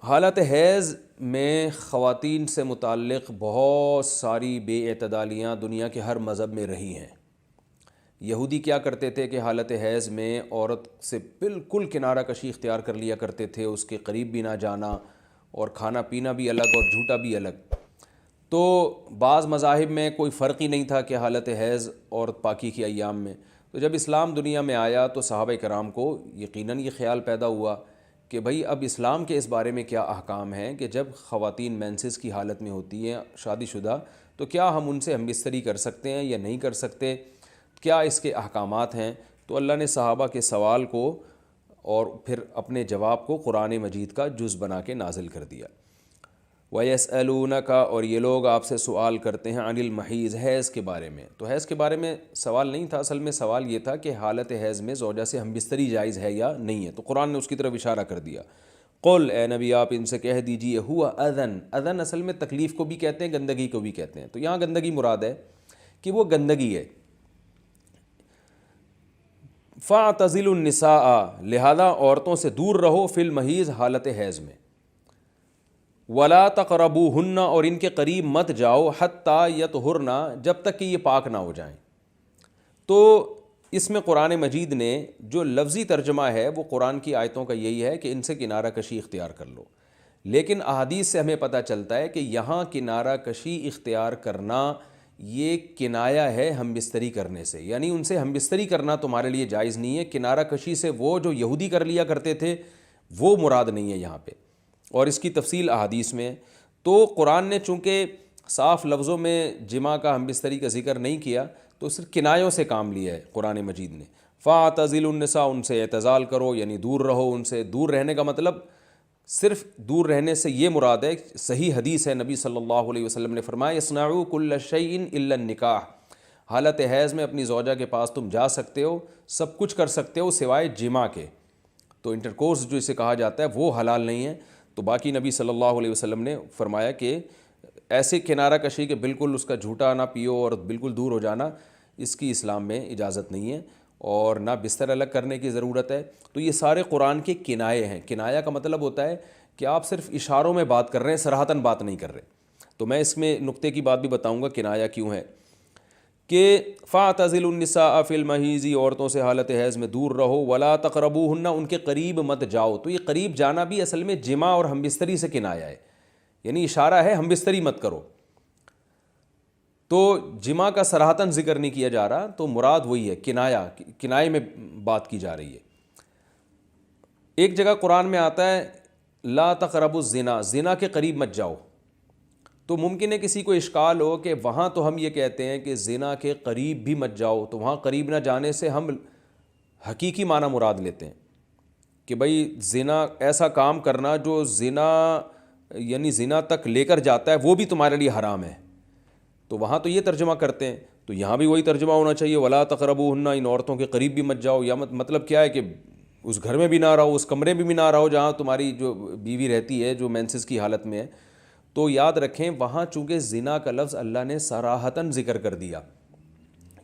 حالت حیض میں خواتین سے متعلق بہت ساری بے اعتدالیاں دنیا کے ہر مذہب میں رہی ہیں۔ یہودی کیا کرتے تھے کہ حالت حیض میں عورت سے بالکل کنارہ کشی اختیار کر لیا کرتے تھے، اس کے قریب بھی نہ جانا، اور کھانا پینا بھی الگ اور جھوٹا بھی الگ۔ تو بعض مذاہب میں کوئی فرق ہی نہیں تھا کہ حالت حیض عورت پاکی کے ایام میں۔ تو جب اسلام دنیا میں آیا تو صحابہ کرام کو یقیناً یہ خیال پیدا ہوا کہ بھئی اب اسلام کے اس بارے میں کیا احکام ہیں کہ جب خواتین مینسز کی حالت میں ہوتی ہیں شادی شدہ، تو کیا ہم ان سے ہم بستری کر سکتے ہیں یا نہیں کر سکتے، کیا اس کے احکامات ہیں۔ تو اللہ نے صحابہ کے سوال کو اور پھر اپنے جواب کو قرآن مجید کا جز بنا کے نازل کر دیا۔ وَيَسْأَلُونَكَ، اور یہ لوگ آپ سے سوال کرتے ہیں عن المحیض، حیض کے بارے میں۔ تو حیض کے بارے میں سوال نہیں تھا، اصل میں سوال یہ تھا کہ حالت حیض میں زوجہ سے ہم بستری جائز ہے یا نہیں ہے۔ تو قرآن نے اس کی طرف اشارہ کر دیا۔ قل، اے نبی آپ ان سے کہہ دیجئے، ہوا اذن، اذن اصل میں تکلیف کو بھی کہتے ہیں، گندگی کو بھی کہتے ہیں۔ تو یہاں گندگی مراد ہے کہ وہ گندگی ہے۔ فَاعْتَزِلُوا النِّسَاءَ، لہذا عورتوں سے دور رہو، فی المحیض، حالت حیض میں۔ وَلَا تَقْرَبُوهُنَّ، اور ان کے قریب مت جاؤ، حَتَّى يَطْهُرْنَ، جب تک کہ یہ پاک نہ ہو جائیں۔ تو اس میں قرآن مجید نے جو لفظی ترجمہ ہے وہ قرآن کی آیتوں کا یہی ہے کہ ان سے کنارہ کشی اختیار کر لو، لیکن احادیث سے ہمیں پتہ چلتا ہے کہ یہاں کنارہ کشی اختیار کرنا یہ کنایہ ہے ہم بستری کرنے سے، یعنی ان سے ہم بستری کرنا تمہارے لیے جائز نہیں ہے۔ کنارہ کشی سے وہ جو یہودی کر لیا کرتے تھے وہ مراد نہیں ہے یہاں پہ، اور اس کی تفصیل احادیث میں۔ تو قرآن نے چونکہ صاف لفظوں میں جماع کا ہم بستری کا ذکر نہیں کیا تو صرف کنایوں سے کام لیا ہے قرآن مجید نے۔ فَاعْتَزِلُوا النِّسَاءَ، ان سے اعتزال کرو، یعنی دور رہو ان سے۔ دور رہنے کا مطلب صرف دور رہنے سے یہ مراد ہے، صحیح حدیث ہے، نبی صلی اللہ علیہ وسلم نے فرمایا اصنعوا کل شیء الا النکاح، حالت حیض میں اپنی زوجہ کے پاس تم جا سکتے ہو، سب کچھ کر سکتے ہو سوائے جماع کے۔ تو انٹرکورس جو اسے کہا جاتا ہے وہ حلال نہیں ہے۔ تو باقی نبی صلی اللہ علیہ وسلم نے فرمایا کہ ایسے کنارہ کشی کہ بالکل اس کا جھوٹا نہ پیو اور بالکل دور ہو جانا، اس کی اسلام میں اجازت نہیں ہے، اور نہ بستر الگ کرنے کی ضرورت ہے۔ تو یہ سارے قرآن کے کنائے ہیں۔ کنایہ کا مطلب ہوتا ہے کہ آپ صرف اشاروں میں بات کر رہے ہیں، صراحتاً بات نہیں کر رہے۔ تو میں اس میں نقطے کی بات بھی بتاؤں گا کنایہ کیوں ہے، کہ فَاعْتَزِلُوا النِّسَاءَ فِي الْمَحِيضِ، عورتوں سے حالت حیض میں دور رہو، وَلَا تَقْرَبُوهُنَّ، ان کے قریب مت جاؤ۔ تو یہ قریب جانا بھی اصل میں جماع اور ہم بستری سے کنایہ ہے، یعنی اشارہ ہے ہم بستری مت کرو۔ تو جماع کا صراحتاً ذکر نہیں کیا جا رہا، تو مراد وہی ہے، کنائے میں بات کی جا رہی ہے۔ ایک جگہ قرآن میں آتا ہے لا تقربوا الزنا، زنا کے قریب مت جاؤ۔ تو ممکن ہے کسی کو اشکال ہو کہ وہاں تو ہم یہ کہتے ہیں کہ زنا کے قریب بھی مت جاؤ، تو وہاں قریب نہ جانے سے ہم حقیقی معنی مراد لیتے ہیں کہ بھئی زنا ایسا کام کرنا جو زنا یعنی زنا تک لے کر جاتا ہے وہ بھی تمہارے لیے حرام ہے۔ تو وہاں تو یہ ترجمہ کرتے ہیں، تو یہاں بھی وہی ترجمہ ہونا چاہیے، ولا تقربوہن، ان عورتوں کے قریب بھی مت جاؤ۔ یا مطلب کیا ہے کہ اس گھر میں بھی نہ رہو، اس کمرے میں بھی نہ رہو جہاں تمہاری جو بیوی رہتی ہے جو مینسز کی حالت میں ہے۔ تو یاد رکھیں وہاں چونکہ زنا کا لفظ اللہ نے صراحتاً ذکر کر دیا،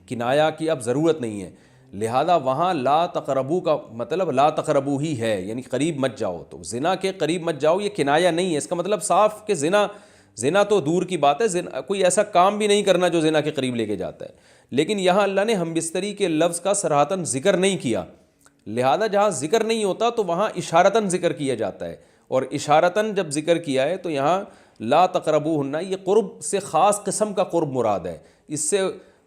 کنایہ کی اب ضرورت نہیں ہے، لہذا وہاں لا تقربو کا مطلب لا تقربو ہی ہے، یعنی قریب مت جاؤ۔ تو زنا کے قریب مت جاؤ یہ کنایہ نہیں ہے، اس کا مطلب صاف کہ زنا تو دور کی بات ہے، کوئی ایسا کام بھی نہیں کرنا جو زنا کے قریب لے کے جاتا ہے۔ لیکن یہاں اللہ نے ہم بستری کے لفظ کا صراحتاً ذکر نہیں کیا، لہذا جہاں ذکر نہیں ہوتا تو وہاں اشارتاً ذکر کیا جاتا ہے، اور اشارتاً جب ذکر کیا ہے تو یہاں لا تقربوہن، یہ قرب سے خاص قسم کا قرب مراد ہے، اس سے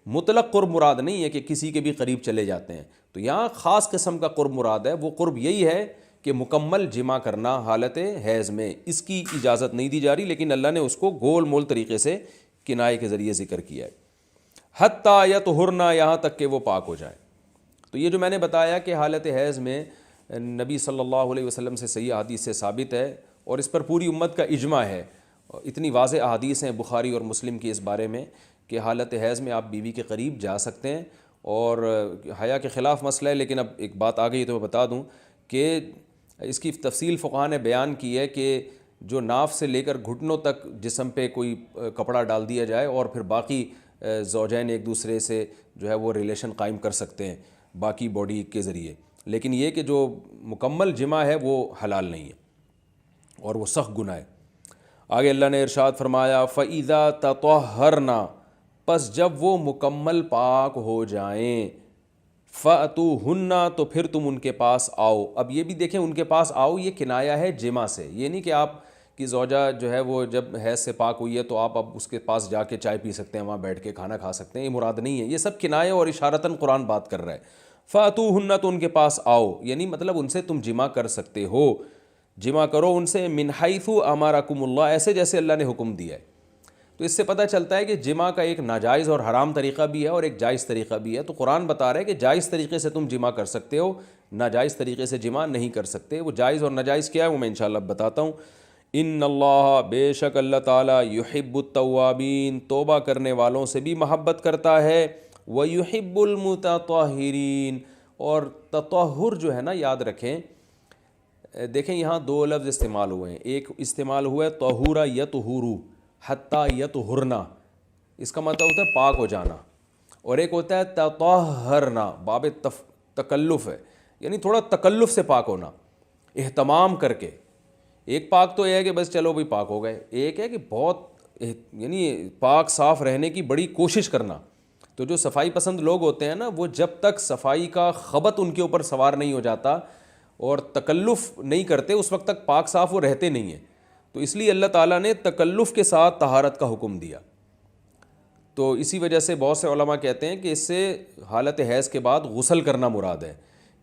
مطلق قرب مراد نہیں ہے کہ کسی کے بھی قریب چلے جاتے ہیں۔ تو یہاں خاص قسم کا قرب مراد ہے، وہ قرب یہی ہے کہ مکمل جمع کرنا حالت حیض میں، اس کی اجازت نہیں دی جا رہی، لیکن اللہ نے اس کو گول مول طریقے سے کنائے کے ذریعے ذکر کیا ہے۔ حتیٰ یطہرن، یہاں تک کہ وہ پاک ہو جائیں۔ تو یہ جو میں نے بتایا کہ حالت حیض میں نبی صلی اللہ علیہ وسلم سے صحیح احادیث سے ثابت ہے، اور اس پر پوری امت کا اجماع ہے، اتنی واضح احادیث ہیں بخاری اور مسلم کی اس بارے میں کہ حالت حیض میں آپ بیوی کے قریب جا سکتے ہیں، اور حیا کے خلاف مسئلہ ہے، لیکن اب ایک بات آ گئی تو میں بتا دوں کہ اس کی تفصیل فقہاء نے بیان کی ہے کہ جو ناف سے لے کر گھٹنوں تک جسم پہ کوئی کپڑا ڈال دیا جائے اور پھر باقی زوجین ایک دوسرے سے جو ہے وہ ریلیشن قائم کر سکتے ہیں باقی باڈی کے ذریعے، لیکن یہ کہ جو مکمل جمع ہے وہ حلال نہیں ہے۔ اور وہ سخت گناہ ہے۔ آگے اللہ نے ارشاد فرمایا فَإِذَا تَطَهَّرْنَا، پس جب وہ مکمل پاک ہو جائیں، فَأْتُوهُنَّ، تو پھر تم ان کے پاس آؤ۔ اب یہ بھی دیکھیں ان کے پاس آؤ یہ کنایا ہے جمع سے، یہ نہیں کہ آپ کی زوجہ جو ہے وہ جب حیض سے پاک ہوئی ہے تو آپ اب اس کے پاس جا کے چائے پی سکتے ہیں، وہاں بیٹھ کے کھانا کھا سکتے ہیں، یہ مراد نہیں ہے، یہ سب کنایا اور اشارتاً قرآن بات کر رہا ہے۔ فَأْتُوهُنَّ، تو ان کے پاس آؤ، یعنی مطلب ان سے تم جمع کر سکتے ہو، جمع کرو ان سے، من حیث امرکم اللہ، ایسے جیسے اللہ نے حکم دیا ہے۔ تو اس سے پتہ چلتا ہے کہ جمع کا ایک ناجائز اور حرام طریقہ بھی ہے اور ایک جائز طریقہ بھی ہے۔ تو قرآن بتا رہا ہے کہ جائز طریقے سے تم جمع کر سکتے ہو، ناجائز طریقے سے جمع نہیں کر سکتے۔ وہ جائز اور ناجائز کیا ہے وہ میں انشاءاللہ بتاتا ہوں۔ ان اللہ، بے شک اللہ تعالیٰ، یحب التوابین، توبہ کرنے والوں سے بھی محبت کرتا ہے، ویحب المتطہرین، اور تطہر جو ہے نا یاد رکھیں، دیکھیں یہاں دو لفظ استعمال ہوئے ہیں، ایک استعمال ہوا ہے طہورا یطہرو، حتیٰ یطہرنا، اس کا مطلب ہوتا ہے پاک ہو جانا، اور ایک ہوتا ہے تطہرنا، باب تکلف ہے، یعنی تھوڑا تکلف سے پاک ہونا، اہتمام کر کے۔ ایک پاک تو یہ ہے کہ بس چلو بھئی پاک ہو گئے، ایک ہے کہ بہت یعنی پاک صاف رہنے کی بڑی کوشش کرنا۔ تو جو صفائی پسند لوگ ہوتے ہیں نا، وہ جب تک صفائی کا خبط ان کے اوپر سوار نہیں ہو جاتا اور تکلف نہیں کرتے، اس وقت تک پاک صاف وہ رہتے نہیں ہیں۔ تو اس لیے اللہ تعالیٰ نے تکلف کے ساتھ طہارت کا حکم دیا۔ تو اسی وجہ سے بہت سے علماء کہتے ہیں کہ اس سے حالت حیض کے بعد غسل کرنا مراد ہے،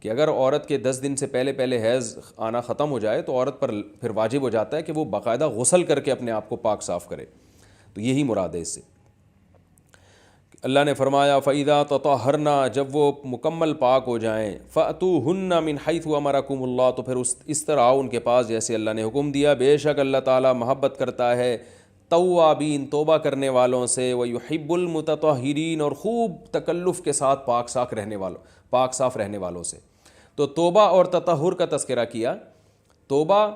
کہ اگر عورت کے 10 دن سے پہلے حیض آنا ختم ہو جائے تو عورت پر پھر واجب ہو جاتا ہے کہ وہ باقاعدہ غسل کر کے اپنے آپ کو پاک صاف کرے۔ تو یہی مراد ہے اس سے۔ اللہ نے فرمایا فَإِذَا تَطَهَّرْنَا، جب وہ مکمل پاک ہو جائیں، فَأْتُوهُنَّ مِنْ حَيْثُ أَمَرَكُمُ اللَّهُ، تو پھر اس طرح آؤ ان کے پاس جیسے اللہ نے حکم دیا۔ بے شک اللہ تعالیٰ محبت کرتا ہے توابین، توبہ کرنے والوں سے، وَيُحِبُّ الْمُتَطَهِّرِينَ، اور خوب تکلف کے ساتھ پاک صاف رہنے والوں سے۔ تو توبہ اور تطہر کا تذکرہ کیا۔ توبہ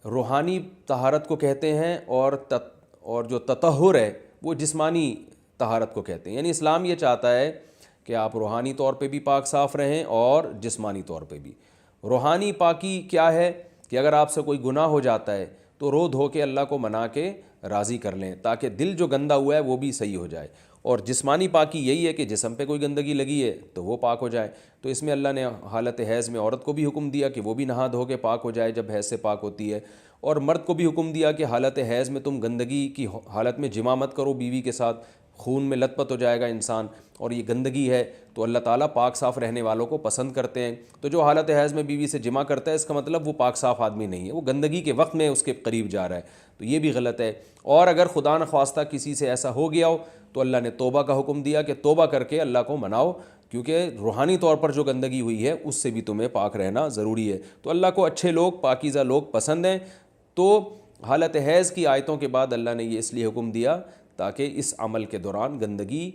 روحانی طہارت کو کہتے ہیں، اور جو تطہر ہے وہ جسمانی طہارت کو کہتے ہیں۔ یعنی اسلام یہ چاہتا ہے کہ آپ روحانی طور پہ بھی پاک صاف رہیں اور جسمانی طور پہ بھی۔ روحانی پاکی کیا ہے کہ اگر آپ سے کوئی گناہ ہو جاتا ہے تو رو دھو کے اللہ کو منا کے راضی کر لیں، تاکہ دل جو گندا ہوا ہے وہ بھی صحیح ہو جائے۔ اور جسمانی پاکی یہی ہے کہ جسم پہ کوئی گندگی لگی ہے تو وہ پاک ہو جائے۔ تو اس میں اللہ نے حالت حیض میں عورت کو بھی حکم دیا کہ وہ بھی نہا دھو کے پاک ہو جائے جب حیض سے پاک ہوتی ہے، اور مرد کو بھی حکم دیا کہ حالت حیض میں تم گندگی کی حالت میں جماع مت کرو بیوی کے ساتھ، خون میں لت پت ہو جائے گا انسان، اور یہ گندگی ہے۔ تو اللہ تعالیٰ پاک صاف رہنے والوں کو پسند کرتے ہیں۔ تو جو حالت حیض میں بیوی سے جماع کرتا ہے اس کا مطلب وہ پاک صاف آدمی نہیں ہے، وہ گندگی کے وقت میں اس کے قریب جا رہا ہے، تو یہ بھی غلط ہے۔ اور اگر خدا نخواستہ کسی سے ایسا ہو گیا ہو تو اللہ نے توبہ کا حکم دیا کہ توبہ کر کے اللہ کو مناؤ، کیونکہ روحانی طور پر جو گندگی ہوئی ہے اس سے بھی تمہیں پاک رہنا ضروری ہے۔ تو اللہ کو اچھے لوگ، پاکیزہ لوگ پسند ہیں۔ تو حالت حیض کی آیتوں کے بعد اللہ نے یہ اس لیے حکم دیا تاکہ اس عمل کے دوران گندگی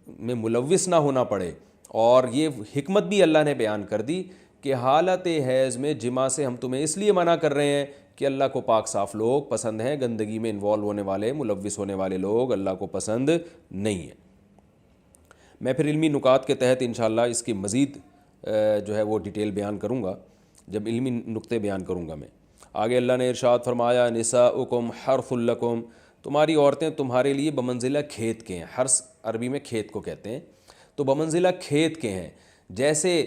میں ملوث نہ ہونا پڑے۔ اور یہ حکمت بھی اللہ نے بیان کر دی کہ حالت حیض میں جماع سے ہم تمہیں اس لیے منع کر رہے ہیں کہ اللہ کو پاک صاف لوگ پسند ہیں، گندگی میں انوالو ہونے والے، ملوث ہونے والے لوگ اللہ کو پسند نہیں ہیں۔ میں پھر علمی نکات کے تحت انشاءاللہ اس کی مزید جو ہے وہ ڈیٹیل بیان کروں گا جب علمی نقطے بیان کروں گا میں۔ آگے اللہ نے ارشاد فرمایا نساؤکم حرث لکم، تمہاری عورتیں تمہارے لیے بمنزلہ کھیت کے ہیں۔ حرث عربی میں کھیت کو کہتے ہیں، تو بمنزلہ کھیت کے ہیں۔ جیسے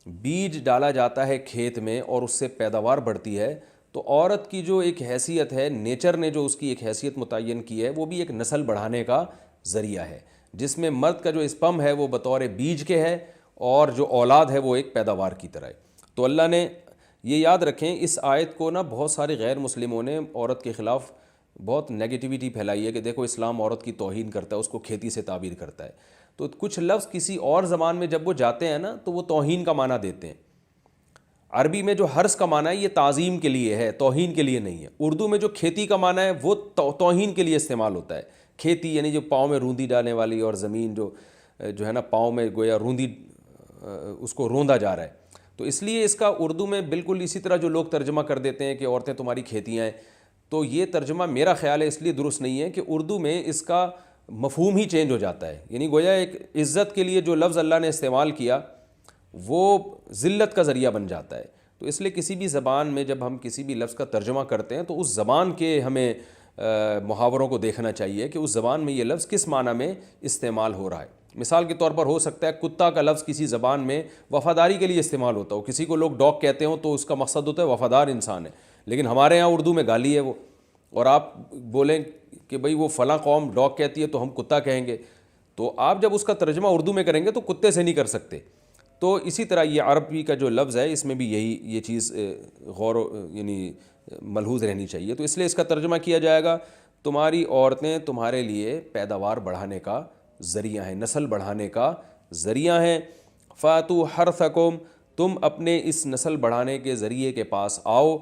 بیج ڈالا جاتا ہے کھیت میں اور اس سے پیداوار بڑھتی ہے، تو عورت کی جو ایک حیثیت ہے، نیچر نے جو اس کی ایک حیثیت متعین کی ہے، وہ بھی ایک نسل بڑھانے کا ذریعہ ہے، جس میں مرد کا جو اسپم ہے وہ بطور بیج کے ہے اور جو اولاد ہے وہ ایک پیداوار کی طرح ہے۔ تو اللہ نے یہ یاد رکھیں، اس آیت کو نا بہت سارے غیر مسلموں نے عورت کے خلاف بہت نیگیٹیوٹی پھیلائی ہے کہ دیکھو اسلام عورت کی توہین کرتا ہے، اس کو کھیتی سے تعبیر کرتا ہے۔ تو کچھ لفظ کسی اور زبان میں جب وہ جاتے ہیں نا تو وہ توہین کا معنی دیتے ہیں۔ عربی میں جو حرث کا معنی ہے یہ تعظیم کے لیے ہے، توہین کے لیے نہیں ہے۔ اردو میں جو کھیتی کا معنی ہے وہ توہین کے لیے استعمال ہوتا ہے۔ کھیتی یعنی جو پاؤں میں روندی ڈالنے والی، اور زمین جو ہے نا پاؤں میں گویا روندی، اس کو روندا جا رہا ہے۔ تو اس لیے اس کا اردو میں بالکل اسی طرح جو لوگ ترجمہ کر دیتے ہیں کہ عورتیں تمہاری کھیتیاں ہیں، تو یہ ترجمہ میرا خیال ہے اس لیے درست نہیں ہے کہ اردو میں اس کا مفہوم ہی چینج ہو جاتا ہے۔ یعنی گویا ایک عزت کے لیے جو لفظ اللہ نے استعمال کیا وہ ذلت کا ذریعہ بن جاتا ہے۔ تو اس لیے کسی بھی زبان میں جب ہم کسی بھی لفظ کا ترجمہ کرتے ہیں تو اس زبان کے ہمیں محاوروں کو دیکھنا چاہیے کہ اس زبان میں یہ لفظ کس معنی میں استعمال ہو رہا ہے. مثال کے طور پر ہو سکتا ہے کتا کا لفظ کسی زبان میں وفاداری کے لیے استعمال ہوتا ہو, کسی کو لوگ ڈاگ کہتے ہوں تو اس کا مقصد ہوتا ہے وفادار انسان ہے, لیکن ہمارے یہاں اردو میں گالی ہے وہ, اور آپ بولیں کہ بھئی وہ فلاں قوم ڈاگ کہتی ہے تو ہم کتا کہیں گے, تو آپ جب اس کا ترجمہ اردو میں کریں گے تو کتے سے نہیں کر سکتے. تو اسی طرح یہ عربی کا جو لفظ ہے اس میں بھی یہ چیز یعنی ملحوظ رہنی چاہیے. تو اس لیے اس کا ترجمہ کیا جائے گا تمہاری عورتیں تمہارے لیے پیداوار بڑھانے کا ذریعہ ہیں, نسل بڑھانے کا ذریعہ ہیں. فاتو حرثکم, تم اپنے اس نسل بڑھانے کے ذریعے کے پاس آؤ,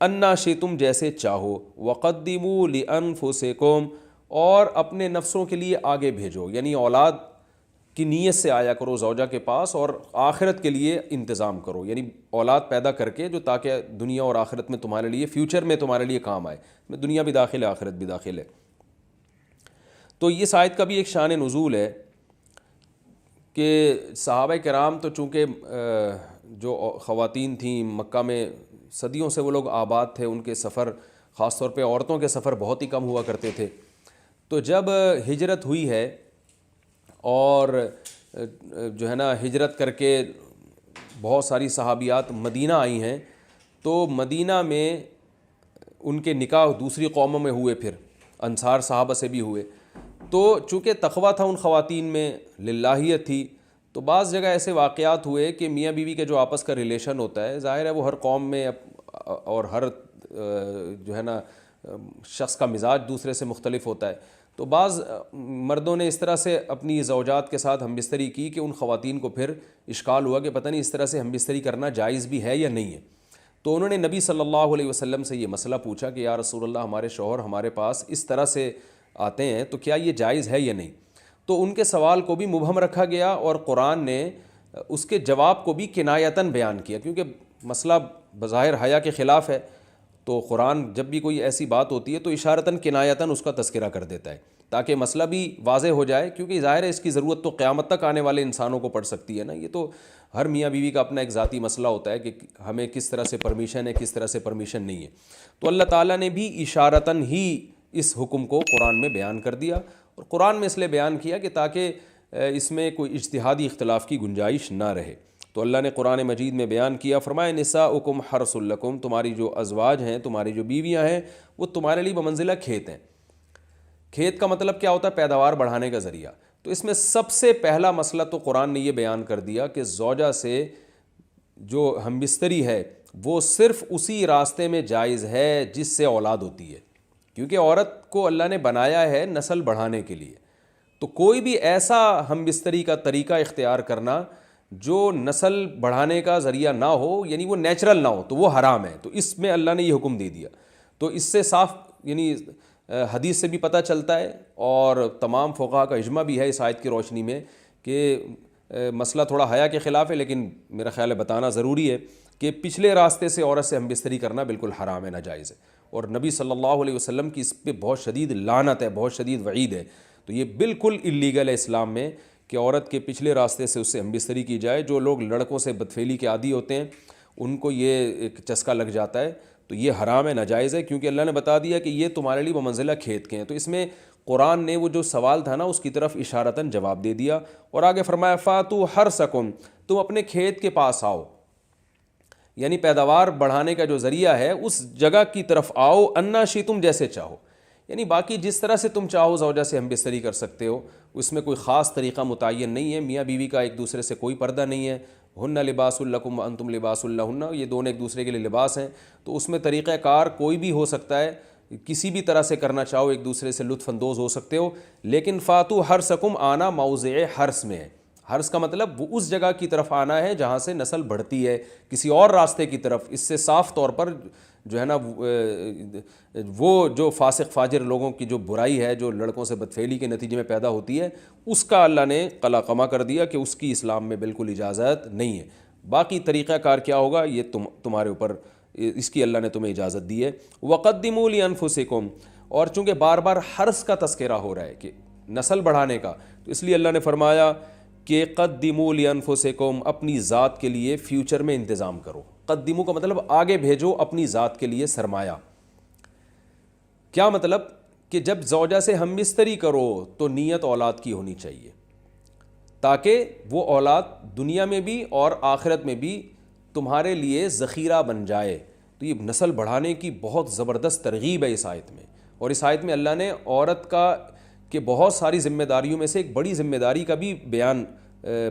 انا شئتم جیسے چاہو, وقدموا لانفسکم, اور اپنے نفسوں کے لیے آگے بھیجو, یعنی اولاد کی نیت سے آیا کرو زوجہ کے پاس اور آخرت کے لیے انتظام کرو, یعنی اولاد پیدا کر کے جو تاکہ دنیا اور آخرت میں تمہارے لیے فیوچر میں تمہارے لیے کام آئے, دنیا بھی داخل ہے آخرت بھی داخل ہے. تو یہ آیت کا بھی ایک شان نزول ہے کہ صحابہ کرام تو چونکہ جو خواتین تھیں مکہ میں صدیوں سے وہ لوگ آباد تھے, ان کے سفر خاص طور پہ عورتوں کے سفر بہت ہی کم ہوا کرتے تھے. تو جب ہجرت ہوئی ہے اور جو ہے نا ہجرت کر کے بہت ساری صحابیات مدینہ آئی ہیں, تو مدینہ میں ان کے نکاح دوسری قوموں میں ہوئے, پھر انصار صحابہ سے بھی ہوئے. تو چونکہ تقویٰ تھا ان خواتین میں, للہیت تھی, تو بعض جگہ ایسے واقعات ہوئے کہ میاں بیوی کے جو آپس کا ریلیشن ہوتا ہے, ظاہر ہے وہ ہر قوم میں اور ہر جو ہے نا شخص کا مزاج دوسرے سے مختلف ہوتا ہے. تو بعض مردوں نے اس طرح سے اپنی زوجات کے ساتھ ہم بستری کی کہ ان خواتین کو پھر اشکال ہوا کہ پتہ نہیں اس طرح سے ہم بستری کرنا جائز بھی ہے یا نہیں ہے. تو انہوں نے نبی صلی اللہ علیہ وسلم سے یہ مسئلہ پوچھا کہ یا رسول اللہ, ہمارے شوہر ہمارے پاس اس طرح سے آتے ہیں تو کیا یہ جائز ہے یا نہیں. تو ان کے سوال کو بھی مبہم رکھا گیا اور قرآن نے اس کے جواب کو بھی کنایتاً بیان کیا, کیونکہ مسئلہ بظاہر حیا کے خلاف ہے. تو قرآن جب بھی کوئی ایسی بات ہوتی ہے تو اشارتاً کنایتاً اس کا تذکرہ کر دیتا ہے تاکہ مسئلہ بھی واضح ہو جائے, کیونکہ ظاہر ہے اس کی ضرورت تو قیامت تک آنے والے انسانوں کو پڑ سکتی ہے نا. یہ تو ہر میاں بیوی کا اپنا ایک ذاتی مسئلہ ہوتا ہے کہ ہمیں کس طرح سے پرمیشن ہے, کس طرح سے پرمیشن نہیں ہے. تو اللہ تعالیٰ نے بھی اشارتاً ہی اس حکم کو قرآن میں بیان کر دیا, اور قرآن میں اس لیے بیان کیا کہ تاکہ اس میں کوئی اجتہادی اختلاف کی گنجائش نہ رہے. تو اللہ نے قرآن مجید میں بیان کیا, فرمایا نساؤکم حرث لکم, تمہاری جو ازواج ہیں, تمہاری جو بیویاں ہیں, وہ تمہارے لیے بمنزلہ کھیت ہیں. کھیت کا مطلب کیا ہوتا ہے؟ پیداوار بڑھانے کا ذریعہ. تو اس میں سب سے پہلا مسئلہ تو قرآن نے یہ بیان کر دیا کہ زوجہ سے جو ہم بستری ہے وہ صرف اسی راستے میں جائز ہے جس سے اولاد ہوتی ہے, کیونکہ عورت کو اللہ نے بنایا ہے نسل بڑھانے کے لیے. تو کوئی بھی ایسا ہم بستری کا طریقہ اختیار کرنا جو نسل بڑھانے کا ذریعہ نہ ہو, یعنی وہ نیچرل نہ ہو, تو وہ حرام ہے. تو اس میں اللہ نے یہ حکم دے دیا. تو اس سے صاف یعنی حدیث سے بھی پتہ چلتا ہے اور تمام فقہا کا اجماع بھی ہے اس آیت کی روشنی میں کہ مسئلہ تھوڑا حیا کے خلاف ہے, لیکن میرا خیال ہے بتانا ضروری ہے کہ پچھلے راستے سے عورت سے ہم بستری کرنا بالکل حرام ہے, ناجائز ہے. اور نبی صلی اللہ علیہ وسلم کی اس پہ بہت شدید لعنت ہے, بہت شدید وعید ہے. تو یہ بالکل اللیگل ہے اسلام میں کہ عورت کے پچھلے راستے سے اس سے ہم بستری کی جائے. جو لوگ لڑکوں سے بدفعلی کے عادی ہوتے ہیں ان کو یہ ایک چسکا لگ جاتا ہے, تو یہ حرام ہے, ناجائز ہے, کیونکہ اللہ نے بتا دیا کہ یہ تمہارے لیے بمنزلہ کھیت کے ہیں. تو اس میں قرآن نے وہ جو سوال تھا نا اس کی طرف اشارتاً جواب دے دیا, اور آگے فرمایا فاتو حرثکم, تم اپنے کھیت کے پاس آؤ, یعنی پیداوار بڑھانے کا جو ذریعہ ہے اس جگہ کی طرف آؤ, انا شئتم جیسے چاہو, یعنی باقی جس طرح سے تم چاہو زوجہ سے ہم بستری کر سکتے ہو, اس میں کوئی خاص طریقہ متعین نہیں ہے. میاں بیوی کا ایک دوسرے سے کوئی پردہ نہیں ہے. ہن لباس لکم وانتم لباس لہن, یہ دونوں ایک دوسرے کے لیے لباس ہیں. تو اس میں طریقہ کار کوئی بھی ہو سکتا ہے, کسی بھی طرح سے کرنا چاہو ایک دوسرے سے لطف اندوز ہو سکتے ہو. لیکن فاتو حرثکم آنا موضع حرث میں ہے. حرث کا مطلب وہ اس جگہ کی طرف آنا ہے جہاں سے نسل بڑھتی ہے, کسی اور راستے کی طرف. اس سے صاف طور پر جو ہے نا وہ جو فاسق فاجر لوگوں کی جو برائی ہے جو لڑکوں سے بدفعلی کے نتیجے میں پیدا ہوتی ہے, اس کا اللہ نے قلعہ کر دیا کہ اس کی اسلام میں بالکل اجازت نہیں ہے. باقی طریقہ کار کیا ہوگا یہ تمہارے اوپر, اس کی اللہ نے تمہیں اجازت دی ہے. وقدموا لانفسکم, اور چونکہ بار بار حرث کا تذکرہ ہو رہا ہے کہ نسل بڑھانے کا, تو اس لیے اللہ نے فرمایا کہ قدموا لانفسکم, اپنی ذات کے لیے فیوچر میں انتظام کرو. قدمو کا مطلب آگے بھیجو اپنی ذات کے لیے سرمایہ. کیا مطلب؟ کہ جب زوجہ سے ہم مستری کرو تو نیت اولاد کی ہونی چاہیے تاکہ وہ اولاد دنیا میں بھی اور آخرت میں بھی تمہارے لیے ذخیرہ بن جائے. تو یہ نسل بڑھانے کی بہت زبردست ترغیب ہے اس آیت میں. اور اس آیت میں اللہ نے عورت کا کہ بہت ساری ذمہ داریوں میں سے ایک بڑی ذمہ داری کا بھی بیان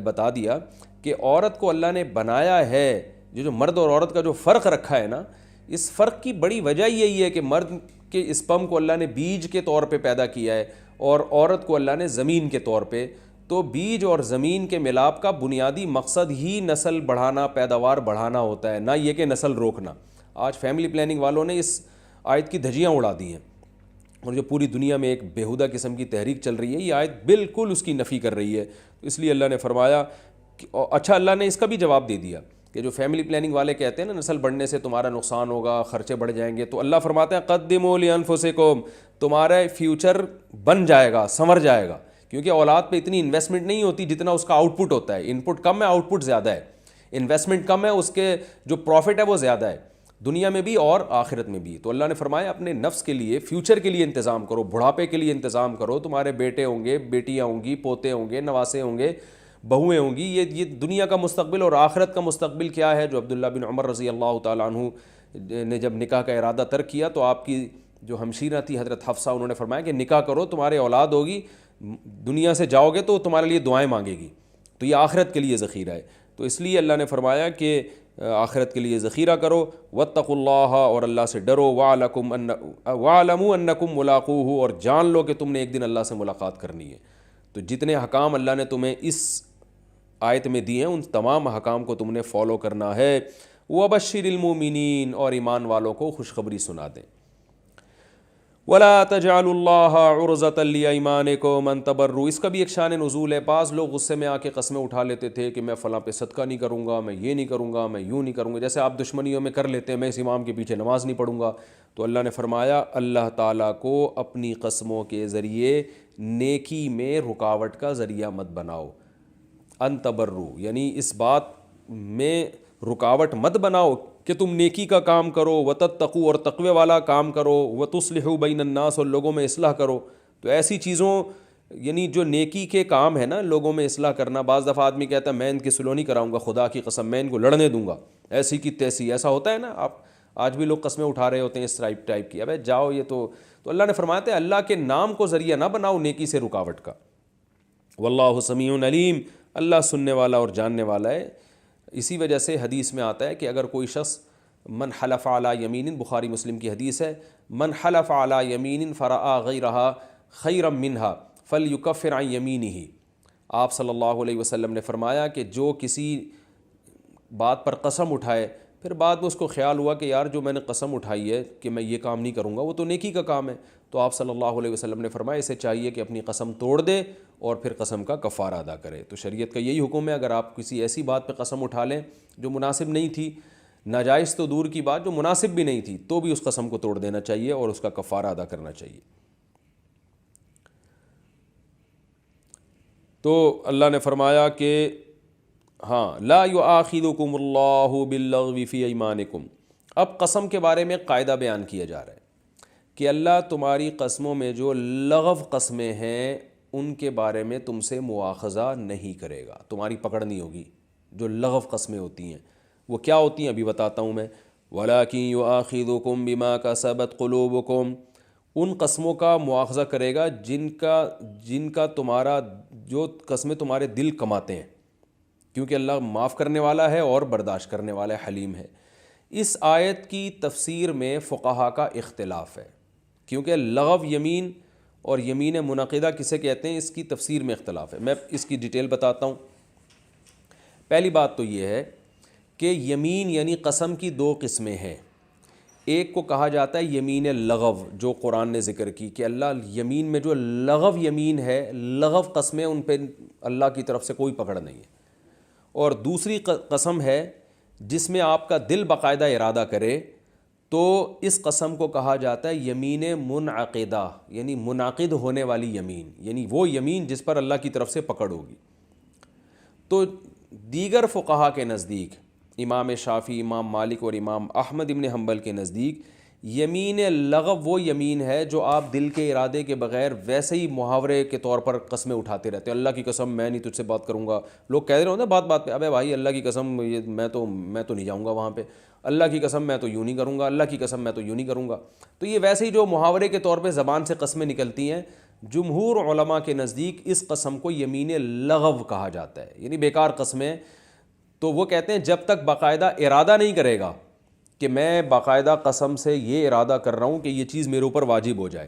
بتا دیا کہ عورت کو اللہ نے بنایا ہے. جو مرد اور عورت کا جو فرق رکھا ہے نا, اس فرق کی بڑی وجہ یہی ہے کہ مرد کے اسپم کو اللہ نے بیج کے طور پہ پیدا کیا ہے اور عورت کو اللہ نے زمین کے طور پہ. تو بیج اور زمین کے ملاپ کا بنیادی مقصد ہی نسل بڑھانا, پیداوار بڑھانا ہوتا ہے, نہ یہ کہ نسل روکنا. آج فیملی پلاننگ والوں نے اس آیت کی دھجیاں اڑا دی ہیں اور جو پوری دنیا میں ایک بیہودہ قسم کی تحریک چل رہی ہے, یہ آیت بالکل اس کی نفی کر رہی ہے. اس لیے اللہ نے فرمایا کہ اچھا, اللہ نے اس کا بھی جواب دے دیا کہ جو فیملی پلاننگ والے کہتے ہیں نا نسل بڑھنے سے تمہارا نقصان ہوگا, خرچے بڑھ جائیں گے, تو اللہ فرماتے ہیں قدموا لانفسکم, تمہارا فیوچر بن جائے گا, سنور جائے گا. کیونکہ اولاد پہ اتنی انویسٹمنٹ نہیں ہوتی جتنا اس کا آؤٹ پٹ ہوتا ہے. ان پٹ کم ہے, آؤٹ پٹ زیادہ ہے. انویسٹمنٹ کم ہے, اس کے جو پروفٹ ہے وہ زیادہ ہے, دنیا میں بھی اور آخرت میں بھی. تو اللہ نے فرمایا اپنے نفس کے لیے, فیوچر کے لیے انتظام کرو, بڑھاپے کے لیے انتظام کرو. تمہارے بیٹے ہوں گے, بیٹیاں ہوں گی, پوتے ہوں گے, نواسے ہوں گے, بہویں ہوں گی. یہ دنیا کا مستقبل اور آخرت کا مستقبل کیا ہے. جو عبداللہ بن عمر رضی اللہ تعالیٰ عنہ نے جب نکاح کا ارادہ ترک کیا تو آپ کی جو ہمشیرہ تھی حضرت حفصہ, انہوں نے فرمایا کہ نکاح کرو, تمہارے اولاد ہوگی, دنیا سے جاؤ گے تو تمہارے لیے دعائیں مانگے گی, تو یہ آخرت کے لیے ذخیرہ ہے. تو اس لیے اللہ نے فرمایا کہ آخرت کے لیے ذخیرہ کرو. واتقوا اللہ, اور اللہ سے ڈرو. واعلموا انکم ملاقوہ, اور جان لو کہ تم نے ایک دن اللہ سے ملاقات کرنی ہے. تو جتنے حکام اللہ نے تمہیں اس آیت میں دیے ہیں ان تمام حکام کو تم نے فالو کرنا ہے. وبشر المؤمنین, اور ایمان والوں کو خوشخبری سنا دیں. ولا تجعلوا اللہ عرضة لایمانکم ان تبروا, اس کا بھی ایک شان نزول ہے. بعض لوگ غصے میں آ کے قسمیں اٹھا لیتے تھے کہ میں فلاں پہ صدقہ نہیں کروں گا, میں یہ نہیں کروں گا, میں یوں نہیں کروں گا. جیسے آپ دشمنیوں میں کر لیتے ہیں, میں اس امام کے پیچھے نماز نہیں پڑھوں گا. تو اللہ نے فرمایا اللہ تعالیٰ کو اپنی قسموں کے ذریعے نیکی میں رکاوٹ کا ذریعہ مت بناؤ. ان تبروا یعنی اس بات میں رکاوٹ مت بناؤ کہ تم نیکی کا کام کرو, وتتقوا, اور تقوی والا کام کرو, وتصلحوا بین الناس, اور لوگوں میں اصلاح کرو. تو ایسی چیزوں یعنی جو نیکی کے کام ہے نا, لوگوں میں اصلاح کرنا. بعض دفعہ آدمی کہتا ہے میں ان کی سلو نہیں کراؤں گا, خدا کی قسم میں ان کو لڑنے دوں گا, ایسی کی تیسی. ایسا ہوتا ہے نا, آپ آج بھی لوگ قسمیں اٹھا رہے ہوتے ہیں اس ٹائپ کی. ابے جاؤ, یہ تو اللہ نے فرمایا تھا اللہ کے نام کو ذریعہ نہ بناؤ نیکی سے رکاوٹ کا. واللہ سمیع علیم, اللہ سننے والا اور جاننے والا ہے. اسی وجہ سے حدیث میں آتا ہے کہ اگر کوئی شخص من حلف علی یمین, بخاری مسلم کی حدیث ہے, من حلف علی یمین فرآ غیرہا خیرا منہا فلیکفر عن یمینہ. آپ صلی اللہ علیہ وسلم نے فرمایا کہ جو کسی بات پر قسم اٹھائے, پھر بعد میں اس کو خیال ہوا کہ یار جو میں نے قسم اٹھائی ہے کہ میں یہ کام نہیں کروں گا, وہ تو نیکی کا کام ہے, تو آپ صلی اللہ علیہ وسلم نے فرمایا اسے چاہیے کہ اپنی قسم توڑ دے اور پھر قسم کا کفارہ ادا کرے. تو شریعت کا یہی حکم ہے, اگر آپ کسی ایسی بات پہ قسم اٹھا لیں جو مناسب نہیں تھی, ناجائز تو دور کی بات, جو مناسب بھی نہیں تھی, تو بھی اس قسم کو توڑ دینا چاہیے اور اس کا کفارہ ادا کرنا چاہیے. تو اللہ نے فرمایا کہ ہاں لا یؤاخذکم اللہ باللغو فی ایمانکم. اب قسم کے بارے میں قاعدہ بیان کیا جا رہا ہے کہ اللہ تمہاری قسموں میں جو لغو قسمیں ہیں ان کے بارے میں تم سے مواخذہ نہیں کرے گا, تمہاری پکڑ نہیں ہوگی. جو لغو قسمیں ہوتی ہیں وہ کیا ہوتی ہیں ابھی بتاتا ہوں میں. وَلَٰكِن يُؤَاخِذُكُم بِمَا كَسَبَتْ قُلُوبُكُم, ان قسموں کا مواخذہ کرے گا جن کا تمہارا جو قسمیں تمہارے دل کماتے ہیں, کیونکہ اللہ معاف کرنے والا ہے اور برداشت کرنے والا ہے, حلیم ہے. اس آیت کی تفسیر میں فقہا کا اختلاف ہے, کیونکہ لغو یمین اور یمین منعقدہ کسے کہتے ہیں اس کی تفسیر میں اختلاف ہے. میں اس کی ڈیٹیل بتاتا ہوں. پہلی بات تو یہ ہے کہ یمین یعنی قسم کی دو قسمیں ہیں. ایک کو کہا جاتا ہے یمین لغو, جو قرآن نے ذکر کی کہ اللہ یمین میں جو لغو یمین ہے, لغو قسمیں, ان پہ اللہ کی طرف سے کوئی پکڑ نہیں ہے. اور دوسری قسم ہے جس میں آپ کا دل باقاعدہ ارادہ کرے, تو اس قسم کو کہا جاتا ہے یمین منعقدہ, یعنی منعقد ہونے والی یمین, یعنی وہ یمین جس پر اللہ کی طرف سے پکڑ ہوگی. تو دیگر فقہا کے نزدیک, امام شافعی، امام مالک اور امام احمد ابن حنبل کے نزدیک یمین لغو وہ یمین ہے جو آپ دل کے ارادے کے بغیر ویسے ہی محاورے کے طور پر قسمیں اٹھاتے رہتے ہیں. اللہ کی قسم میں نہیں تجھ سے بات کروں گا. لوگ کہہ رہے ہوتے ہیں بات بات پہ ابے بھائی اللہ کی قسم میں تو نہیں جاؤں گا وہاں پہ, اللہ کی قسم میں تو یوں نہیں کروں گا, اللہ کی قسم میں تو یوں نہیں کروں گا. تو یہ ویسے ہی جو محاورے کے طور پہ زبان سے قسمیں نکلتی ہیں, جمہور علماء کے نزدیک اس قسم کو یمین لغو کہا جاتا ہے, یعنی بیکار قسمیں. تو وہ کہتے ہیں جب تک باقاعدہ ارادہ نہیں کرے گا کہ میں باقاعدہ قسم سے یہ ارادہ کر رہا ہوں کہ یہ چیز میرے اوپر واجب ہو جائے,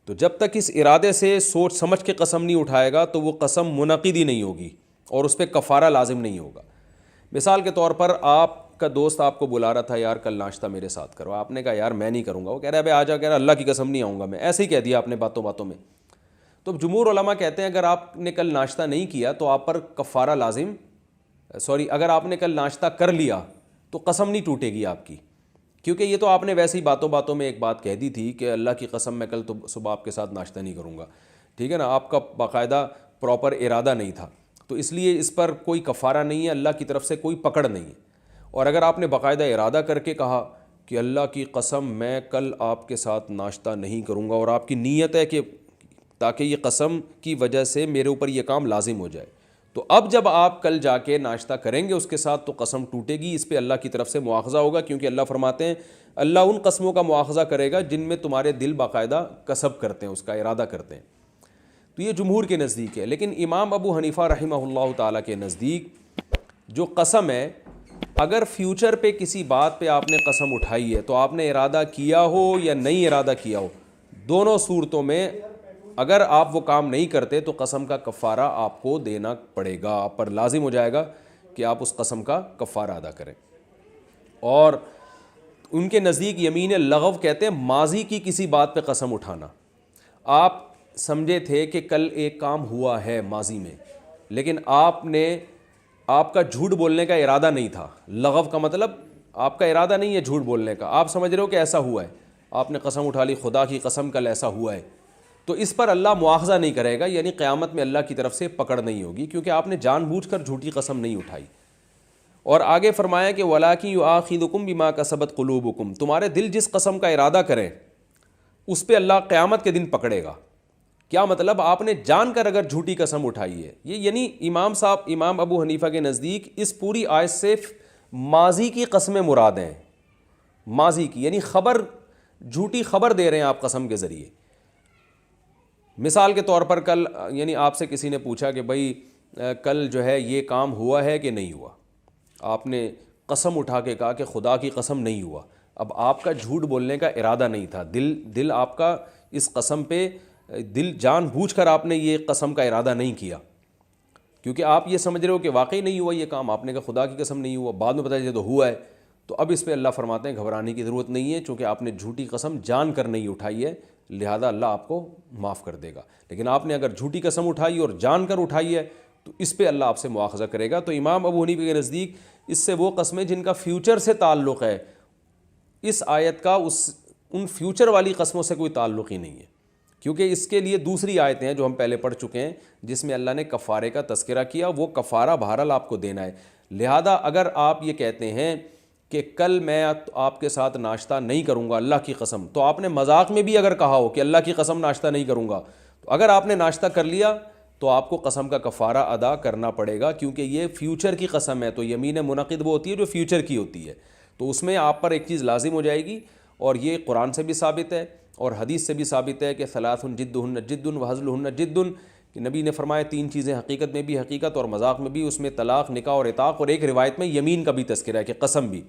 تو جب تک اس ارادے سے سوچ سمجھ کے قسم نہیں اٹھائے گا تو وہ قسم منعقد ہی نہیں ہوگی اور اس پہ کفارہ لازم نہیں ہوگا. مثال کے طور پر آپ کا دوست آپ کو بلا رہا تھا یار کل ناشتہ میرے ساتھ کرو, آپ نے کہا یار میں نہیں کروں گا, وہ کہہ رہا ہے ابے آ جا, کہہ رہا اللہ کی قسم نہیں آؤں گا میں, ایسے ہی کہہ دیا آپ نے باتوں باتوں میں. تو جمہور علماء کہتے ہیں اگر آپ نے کل ناشتہ نہیں کیا تو آپ پر کفارہ لازم, اگر آپ نے کل ناشتہ کر لیا تو قسم نہیں ٹوٹے گی آپ کی, کیونکہ یہ تو آپ نے ویسے ہی باتوں باتوں میں ایک بات کہہ دی تھی کہ اللہ کی قسم میں کل تو صبح آپ کے ساتھ ناشتہ نہیں کروں گا, ٹھیک ہے نا, آپ کا باقاعدہ پراپر ارادہ نہیں تھا, تو اس لیے اس پر کوئی کفارہ نہیں ہے, اللہ کی طرف سے کوئی پکڑ نہیں ہے. اور اگر آپ نے باقاعدہ ارادہ کر کے کہا کہ اللہ کی قسم میں کل آپ کے ساتھ ناشتہ نہیں کروں گا, اور آپ کی نیت ہے کہ تاکہ یہ قسم کی وجہ سے میرے اوپر یہ کام لازم ہو جائے, تو اب جب آپ کل جا کے ناشتہ کریں گے اس کے ساتھ تو قسم ٹوٹے گی, اس پہ اللہ کی طرف سے مواخذہ ہوگا, کیونکہ اللہ فرماتے ہیں اللہ ان قسموں کا مواخذہ کرے گا جن میں تمہارے دل باقاعدہ قسم کرتے ہیں, اس کا ارادہ کرتے ہیں. تو یہ جمہور کے نزدیک ہے. لیکن امام ابو حنیفہ رحمہ اللہ تعالیٰ کے نزدیک جو قسم ہے, اگر فیوچر پہ کسی بات پہ آپ نے قسم اٹھائی ہے تو آپ نے ارادہ کیا ہو یا نہیں ارادہ کیا ہو, دونوں صورتوں میں اگر آپ وہ کام نہیں کرتے تو قسم کا کفارہ آپ کو دینا پڑے گا, آپ پر لازم ہو جائے گا کہ آپ اس قسم کا کفارہ ادا کریں. اور ان کے نزدیک یمین لغو کہتے ہیں ماضی کی کسی بات پہ قسم اٹھانا. آپ سمجھے تھے کہ کل ایک کام ہوا ہے ماضی میں, لیکن آپ کا جھوٹ بولنے کا ارادہ نہیں تھا. لغو کا مطلب آپ کا ارادہ نہیں ہے جھوٹ بولنے کا, آپ سمجھ رہے ہو کہ ایسا ہوا ہے, آپ نے قسم اٹھا لی خدا کی قسم کل ایسا ہوا ہے, تو اس پر اللہ مواخذہ نہیں کرے گا, یعنی قیامت میں اللہ کی طرف سے پکڑ نہیں ہوگی, کیونکہ آپ نے جان بوجھ کر جھوٹی قسم نہیں اٹھائی. اور آگے فرمایا کہ وَلَٰكِن يُؤَاخِذُكُم بِمَا كَسَبَتْ قُلُوبُكُم, تمہارے دل جس قسم کا ارادہ کریں اس پہ اللہ قیامت کے دن پکڑے گا. کیا مطلب, آپ نے جان کر اگر جھوٹی قسم اٹھائی ہے, یہ یعنی امام ابو حنیفہ کے نزدیک اس پوری آیت سے ماضی کی قسمیں مراد ہیں, ماضی کی یعنی جھوٹی خبر دے رہے ہیں آپ قسم کے ذریعے. مثال کے طور پر کل یعنی آپ سے کسی نے پوچھا کہ بھائی کل جو ہے یہ کام ہوا ہے کہ نہیں ہوا, آپ نے قسم اٹھا کے کہا کہ خدا کی قسم نہیں ہوا. اب آپ کا جھوٹ بولنے کا ارادہ نہیں تھا, دل آپ کا اس قسم پہ جان بوجھ کر آپ نے یہ قسم کا ارادہ نہیں کیا, کیونکہ آپ یہ سمجھ رہے ہو کہ واقعی نہیں ہوا یہ کام, آپ نے کہا خدا کی قسم نہیں ہوا, بعد میں پتہ چلا تو ہوا ہے. تو اب اس پہ اللہ فرماتے ہیں گھبرانے کی ضرورت نہیں ہے, چونکہ آپ نے جھوٹی قسم جان کر نہیں اٹھائی ہے, لہذا اللہ آپ کو معاف کر دے گا. لیکن آپ نے اگر جھوٹی قسم اٹھائی اور جان کر اٹھائی ہے تو اس پہ اللہ آپ سے مواخذہ کرے گا. تو امام ابو حنیفہ کے نزدیک اس سے وہ قسمیں جن کا فیوچر سے تعلق ہے, اس آیت کا ان فیوچر والی قسموں سے کوئی تعلق ہی نہیں ہے, کیونکہ اس کے لیے دوسری آیتیں ہیں جو ہم پہلے پڑھ چکے ہیں جس میں اللہ نے کفارے کا تذکرہ کیا, وہ کفارہ بہرحال آپ کو دینا ہے. لہذا اگر آپ یہ کہتے ہیں کہ کل میں آپ کے ساتھ ناشتہ نہیں کروں گا اللہ کی قسم, تو آپ نے مذاق میں بھی اگر کہا ہو کہ اللہ کی قسم ناشتہ نہیں کروں گا, تو اگر آپ نے ناشتہ کر لیا تو آپ کو قسم کا کفارہ ادا کرنا پڑے گا, کیونکہ یہ فیوچر کی قسم ہے. تو یمین منعقد وہ ہوتی ہے جو فیوچر کی ہوتی ہے, تو اس میں آپ پر ایک چیز لازم ہو جائے گی, اور یہ قرآن سے بھی ثابت ہے اور حدیث سے بھی ثابت ہے کہ ثلاث جدہن جد وہزلہن جد, کہ نبی نے فرمایا 3 چیزیں حقیقت میں بھی حقیقت اور مذاق میں بھی, اس میں طلاق, نکاح اور عتاق, اور ایک روایت میں یمین کا بھی تذکرہ ہے کہ قسم بھی.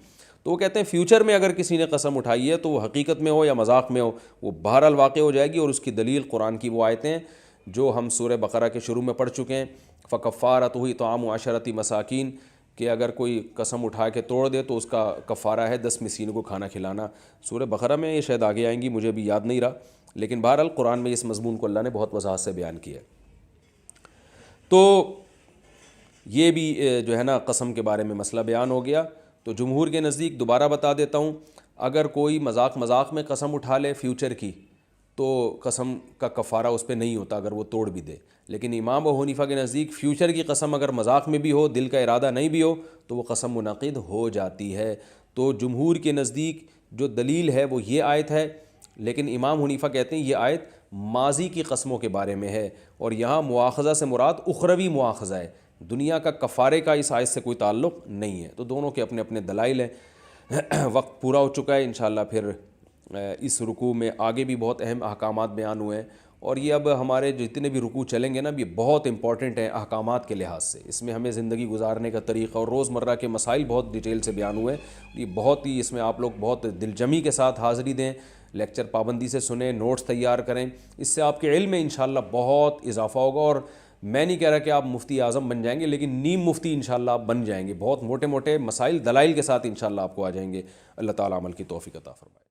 تو وہ کہتے ہیں فیوچر میں اگر کسی نے قسم اٹھائی ہے تو وہ حقیقت میں ہو یا مذاق میں ہو وہ بہرحال واقع ہو جائے گی, اور اس کی دلیل قرآن کی وہ آیتیں جو ہم سورہ بقرہ کے شروع میں پڑھ چکے ہیں. فکفارتہ اطعام 10 مساکین, کہ اگر کوئی قسم اٹھا کے توڑ دے تو اس کا کفارہ ہے 10 مسکینوں کو کھانا کھلانا. سورہ بقرہ میں یہ شاید آگے آئیں گی, مجھے بھی یاد نہیں رہا, لیکن بہرحال قرآن میں اس مضمون کو اللہ نے بہت وضاحت سے بیان کیا ہے. تو یہ بھی جو ہے نا قسم کے بارے میں مسئلہ بیان ہو گیا. تو جمہور کے نزدیک دوبارہ بتا دیتا ہوں, اگر کوئی مذاق میں قسم اٹھا لے فیوچر کی تو قسم کا کفارہ اس پہ نہیں ہوتا اگر وہ توڑ بھی دے. لیکن امام ابو حنیفہ کے نزدیک فیوچر کی قسم اگر مذاق میں بھی ہو, دل کا ارادہ نہیں بھی ہو, تو وہ قسم منعقد ہو جاتی ہے. تو جمہور کے نزدیک جو دلیل ہے وہ یہ آیت ہے, لیکن امام حنیفہ کہتے ہیں یہ آیت ماضی کی قسموں کے بارے میں ہے, اور یہاں مواخذہ سے مراد اخروی مواخذہ ہے, دنیا کا کفارے کا اس آیت سے کوئی تعلق نہیں ہے. تو دونوں کے اپنے اپنے دلائل ہیں. وقت پورا ہو چکا ہے. انشاءاللہ پھر اس رکوع میں آگے بھی بہت اہم احکامات بیان ہوئے ہیں, اور یہ اب ہمارے جتنے بھی رکوع چلیں گے نا, یہ بہت امپورٹنٹ ہیں احکامات کے لحاظ سے. اس میں ہمیں زندگی گزارنے کا طریقہ اور روزمرہ کے مسائل بہت ڈیٹیل سے بیان ہوئے ہیں. یہ بہت ہی, اس میں آپ لوگ بہت دل جمی کے ساتھ حاضری دیں, لیکچر پابندی سے سنیں, نوٹس تیار کریں. اس سے آپ کے علم میں انشاءاللہ بہت اضافہ ہوگا. اور میں نہیں کہہ رہا کہ آپ مفتی اعظم بن جائیں گے, لیکن نیم مفتی انشاءاللہ آپ بن جائیں گے. بہت موٹے موٹے مسائل دلائل کے ساتھ انشاءاللہ آپ کو آ جائیں گے. اللہ تعالیٰ عمل کی توفیق عطا فرمائے.